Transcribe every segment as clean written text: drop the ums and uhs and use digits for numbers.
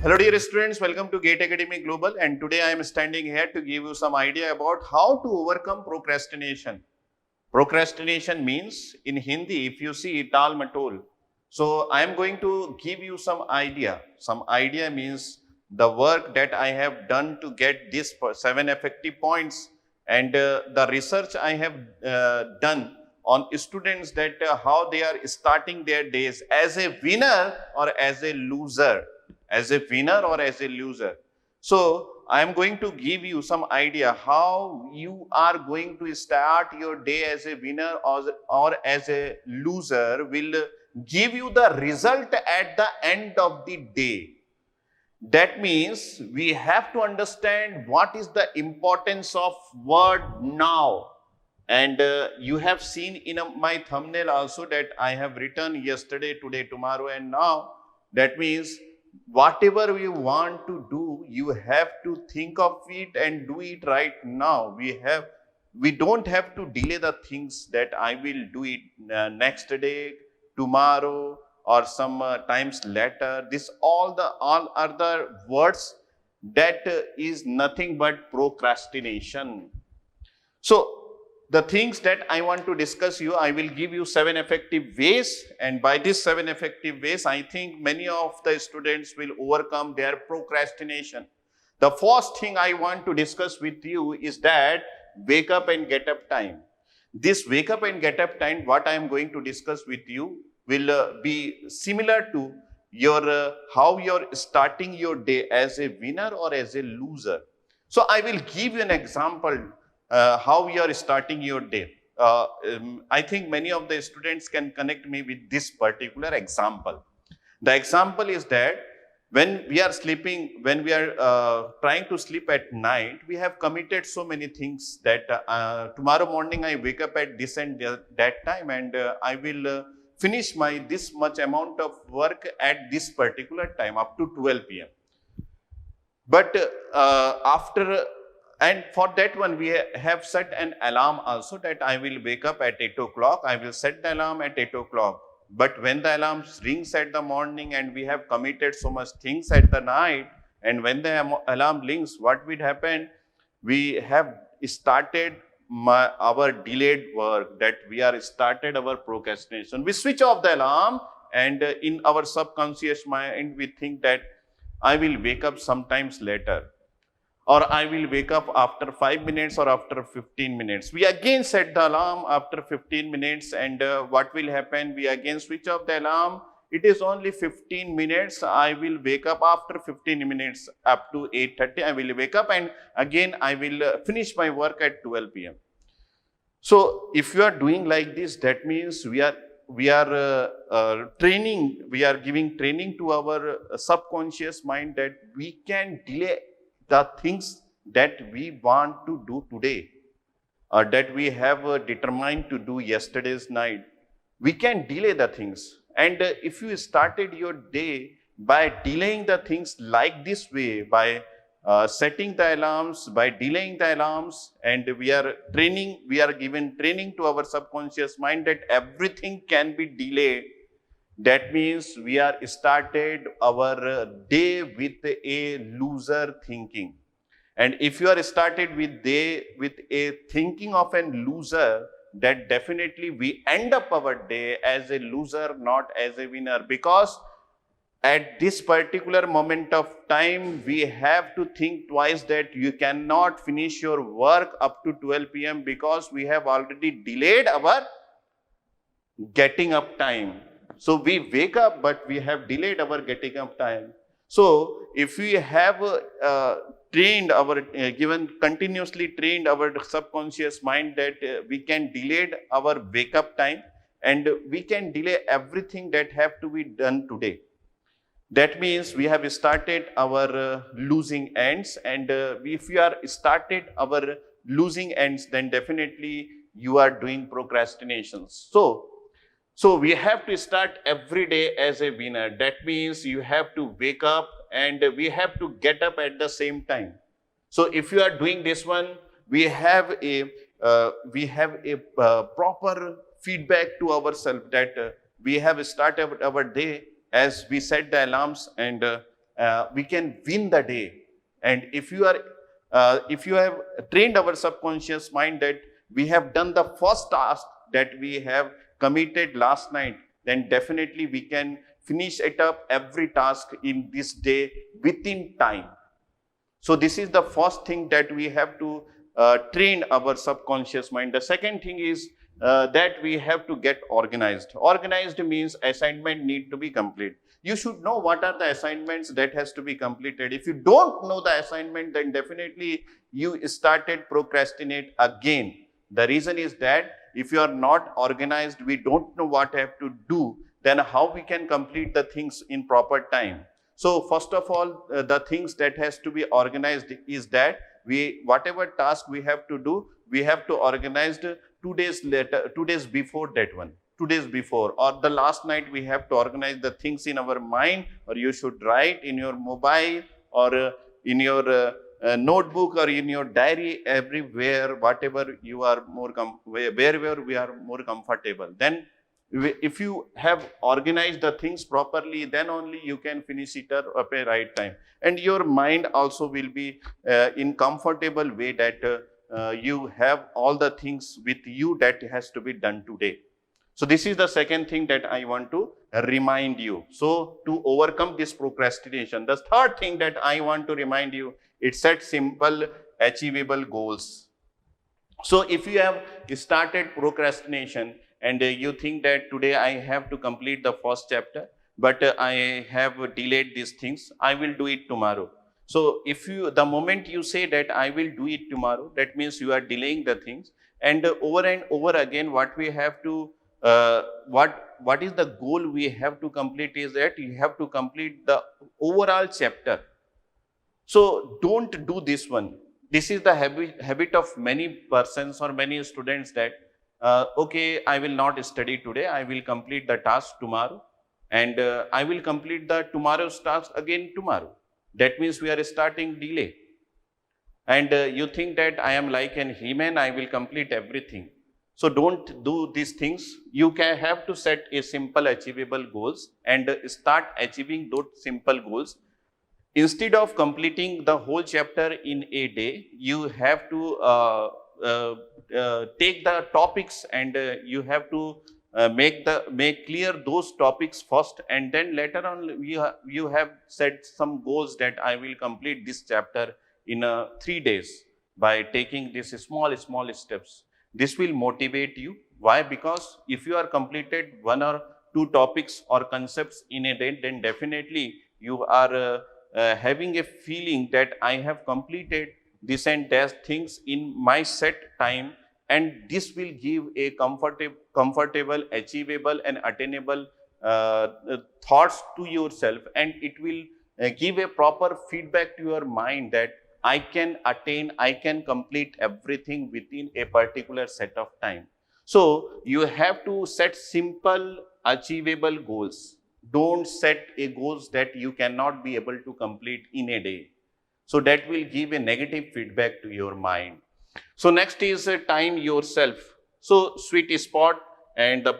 Hello dear students, welcome to GATE Academy Global, and today I am standing here to give you some idea about how to overcome procrastination. Procrastination means in Hindi, if you see tal matol. So I am going to give you some idea. Some idea means the work that I have done to get this 7 effective points, and the research I have done on students that how they are starting their days as a winner or as a loser, as a winner or as a loser. So I am going to give you some idea how you are going to start your day as a winner or as a loser will give you the result at the end of the day. That means we have to understand what is the importance of word now. And you have seen in my thumbnail also that I have written yesterday, today, tomorrow, and now. That means whatever you want to do, you have to think of it and do it right now. We don't have to delay the things that I will do it next day, tomorrow, or some times later. This all other words that is nothing but procrastination. So the things that I want to discuss you, I will give you 7 effective ways, and by these 7 effective ways, I think many of the students will overcome their procrastination. The first thing I want to discuss with you is that wake up and get up time. This wake up and get up time, what I am going to discuss with you, will be similar to your how you're starting your day as a winner or as a loser. So I will give you an example how you are starting your day. I think many of the students can connect me with this particular example. The example is that when we are sleeping, when we are trying to sleep at night, we have committed so many things that tomorrow morning I wake up at this and that time, and I will finish my this much amount of work at this particular time up to 12 p.m. But and for that one, we have set an alarm also that I will wake up at 8 o'clock. I will set the alarm at 8 o'clock. But when the alarm rings at the morning and we have committed so much things at the night, and when the alarm rings, what will happen? We have started our delayed work, that we are started our procrastination. We switch off the alarm, and in our subconscious mind, we think that I will wake up sometimes later, or I will wake up after 5 minutes or after 15 minutes. We again set the alarm after 15 minutes, and what will happen? We again switch off the alarm. It is only 15 minutes. I will wake up after 15 minutes up to 8:30. I will wake up, and again I will finish my work at 12 p.m. So if you are doing like this, that means we are training, we are giving training to our subconscious mind that we can delay the things that we want to do today, or that we have determined to do yesterday's night. We can delay the things. And if you started your day by delaying the things like this way, by setting the alarms, by delaying the alarms, and we are given training to our subconscious mind that everything can be delayed. That means we are started our day with a loser thinking. And if you are started with a thinking of a loser, that definitely we end up our day as a loser, not as a winner. Because at this particular moment of time, we have to think twice that you cannot finish your work up to 12 p.m. because we have already delayed our getting up time. So we wake up, but we have delayed our getting up time. So if we have trained our, continuously trained our subconscious mind that we can delay our wake up time, and we can delay everything that have to be done today. That means we have started our losing ends, and if you are started our losing ends, then definitely you are doing procrastinations. So we have to start every day as a winner. That means you have to wake up, and we have to get up at the same time. So if you are doing this one, we have a proper feedback to ourselves that we have started our day as we set the alarms, and we can win the day. And if you have trained our subconscious mind that we have done the first task that we have committed last night, then definitely we can finish it up every task in this day within time. So this is the first thing that we have to train our subconscious mind. The second thing is that we have to get organized. Organized means assignment need to be complete. You should know what are the assignments that has to be completed. If you don't know the assignment, then definitely you started procrastinate again. The reason is that if you are not organized, we don't know what I have to do, then how we can complete the things in proper time. So first of all, the things that has to be organized is that whatever task we have to do, we have to organize 2 days later, 2 days before that one. 2 days before, or the last night we have to organize the things in our mind, or you should write in your mobile or in your notebook or in your diary, everywhere, whatever you are wherever we are more comfortable. Then if you have organized the things properly, then only you can finish it at a right time. And your mind also will be in comfortable way that you have all the things with you that has to be done today. So this is the second thing that I want to remind you. So to overcome this procrastination, the third thing that I want to remind you, it's set simple, achievable goals. So if you have started procrastination and you think that today I have to complete the first chapter, but I have delayed these things, I will do it tomorrow. So the moment you say that I will do it tomorrow, that means you are delaying the things. And over again, what we have to what is the goal we have to complete is that you have to complete the overall chapter. So don't do this one. This is the habit of many persons or many students that okay, I will not study today, I will complete the task tomorrow, and I will complete the tomorrow's task again tomorrow. That means we are starting delay. And you think that I am like an He-Man, I will complete everything. So don't do these things. You can have to set a simple achievable goals and start achieving those simple goals. Instead of completing the whole chapter in a day, you have to take the topics and you have to make clear those topics first, and then later on you have set some goals that I will complete this chapter in 3 days by taking these small steps. This will motivate you. Why? Because if you are completed 1 or 2 topics or concepts in a day, then definitely you are having a feeling that I have completed this and that things in my set time, and this will give a comfortable, achievable and attainable thoughts to yourself, and it will give a proper feedback to your mind that I can attain, I can complete everything within a particular set of time. So you have to set simple, achievable goals. Don't set a goals that you cannot be able to complete in a day. So that will give a negative feedback to your mind. So next is time yourself. So sweet spot and the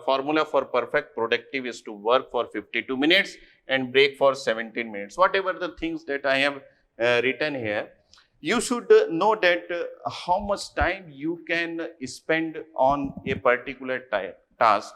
formula for perfect productive is to work for 52 minutes and break for 17 minutes. Whatever the things that I have written here, you should know that how much time you can spend on a particular task.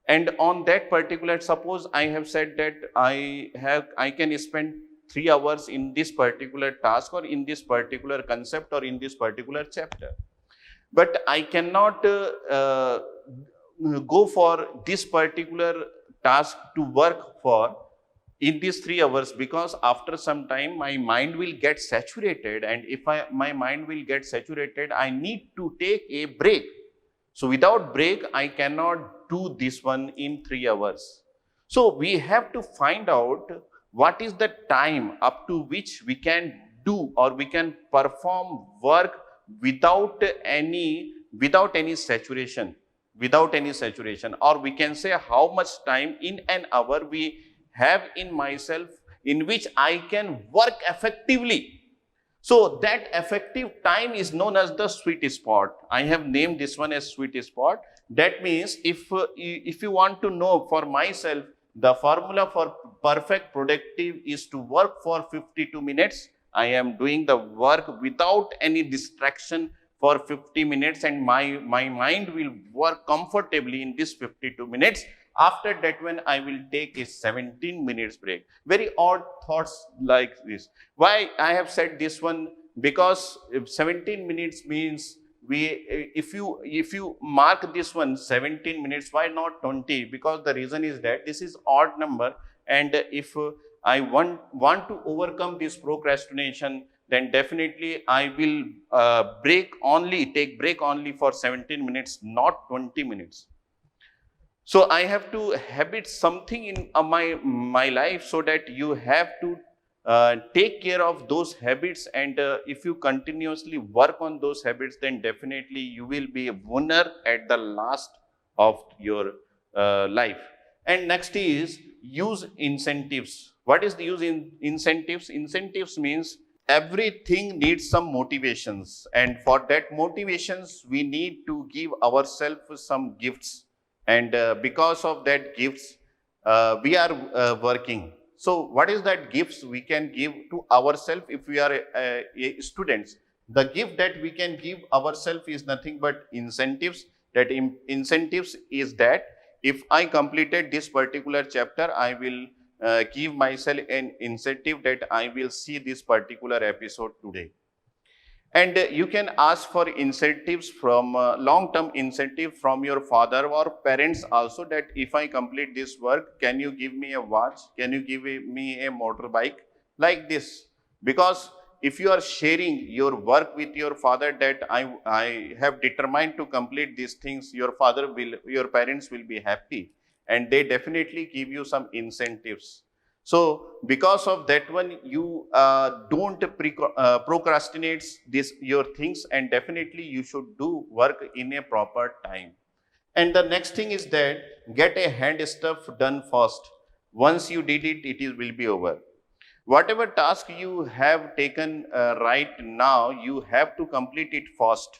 And on that particular, suppose I have said that I can spend 3 hours in this particular task or in this particular concept or in this particular chapter. But I cannot go for this particular task to work for in these 3 hours, because after some time my mind will get saturated, and if my mind will get saturated, I need to take a break. So without break, I cannot do this one in 3 hours. So we have to find out what is the time up to which we can do or we can perform work without any saturation, or we can say how much time in an hour we have in myself in which I can work effectively. So that effective time is known as the sweet spot. I have named this one as sweet spot. That means if you want to know for myself The formula for perfect productive is to work for 52 minutes. I am doing the work without any distraction for 50 minutes, and my mind will work comfortably in this 52 minutes. After that, when I will take a 17 minutes break. Very odd thoughts like this. Why I have said this one? Because if 17 minutes means we, if you mark this one 17 minutes, why not 20? Because the reason is that this is odd number, and if I want to overcome this procrastination, then definitely I will take break only for 17 minutes, not 20 minutes. So I have to habit something in my life, so that you have to take care of those habits, and if you continuously work on those habits, then definitely you will be a winner at the last of your life. And next is use incentives. What is the use in incentives? Incentives means everything needs some motivations, and for that motivations we need to give ourselves some gifts, and because of that gifts we are working. So what is that gifts we can give to ourselves if we are students? The gift that we can give ourselves is nothing but incentives. That incentives is that if I completed this particular chapter, I will give myself an incentive that I will see this particular episode today. And you can ask for incentives from long-term incentive from your father or parents also, that if I complete this work, can you give me a watch? Can you give me a motorbike? Like this. Because if you are sharing your work with your father, that I have determined to complete these things, your parents will be happy, and they definitely give you some incentives. So because of that one, you don't procrastinate this your things, and definitely you should do work in a proper time. And the next thing is that get a hand stuff done first. Once you did it, will be over. Whatever task you have taken right now, you have to complete it first.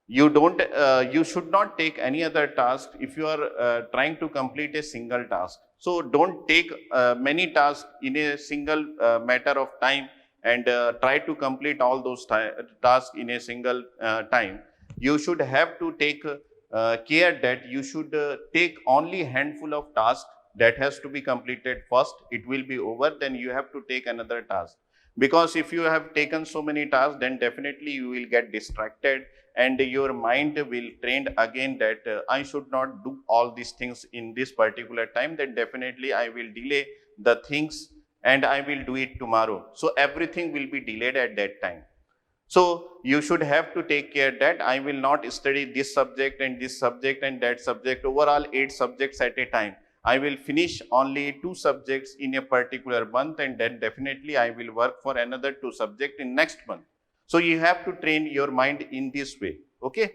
You should not take any other task if you are trying to complete a single task. So don't take many tasks in a single matter of time, and try to complete all those tasks in a single time. You should have to take care that you should take only handful of tasks that has to be completed first. It will be over, then you have to take another task. Because if you have taken so many tasks, then definitely you will get distracted, and your mind will train again that I should not do all these things in this particular time, then definitely I will delay the things and I will do it tomorrow. So everything will be delayed at that time. So you should have to take care that I will not study this subject and this subject and that subject, overall 8 subjects at a time. I will finish only 2 subjects in a particular month, and then definitely I will work for another 2 subjects in next month. So you have to train your mind in this way. Okay.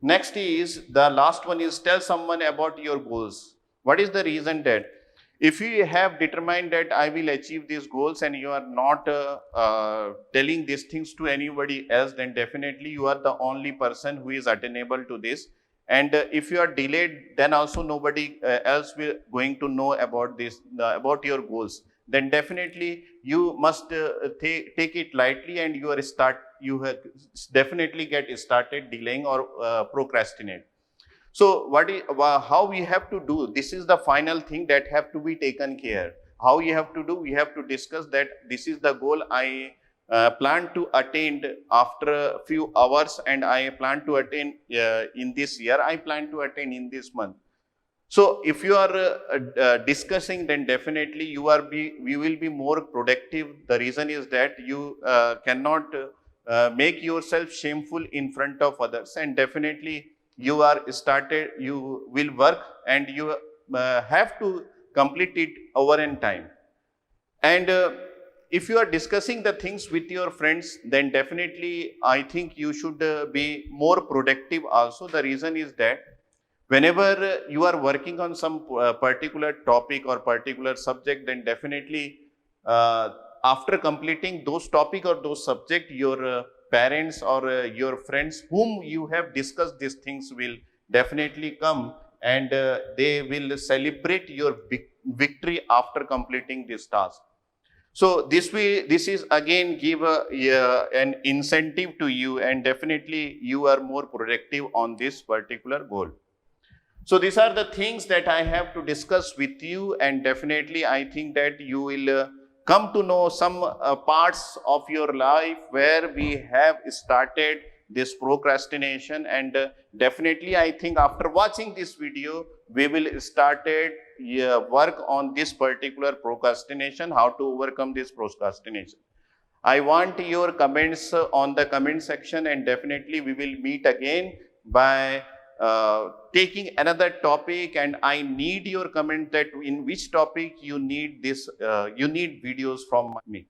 Next is the last one is tell someone about your goals. What is the reason that if you have determined that I will achieve these goals and you are not telling these things to anybody else, then definitely you are the only person who is attainable to this. And if you are delayed, then also nobody else will going to know about this, about your goals. Then definitely you must take it lightly, and you have definitely get started delaying or procrastinate. So how we have to do, this is the final thing that have to be taken care. How you have to do, we have to discuss that this is the goal I plan to attain after a few hours, and I plan to attain in this year, I plan to attain in this month. So if you are discussing, then definitely you will be more productive. The reason is that you cannot make yourself shameful in front of others, and definitely you will work, and you have to complete it over in time. And if you are discussing the things with your friends, then definitely I think you should be more productive also. The reason is that whenever you are working on some particular topic or particular subject, then definitely after completing those topic or those subject, your parents or your friends whom you have discussed these things will definitely come, and they will celebrate your victory after completing this task. So this is again give an incentive to you, and definitely you are more productive on this particular goal. So these are the things that I have to discuss with you, and definitely I think that you will come to know some parts of your life where we have started this procrastination, and definitely I think after watching this video we will started work on this particular procrastination, how to overcome this procrastination. I want your comments on the comment section, and definitely we will meet again by taking another topic, and I need your comment that in which topic you need this, you need videos from me.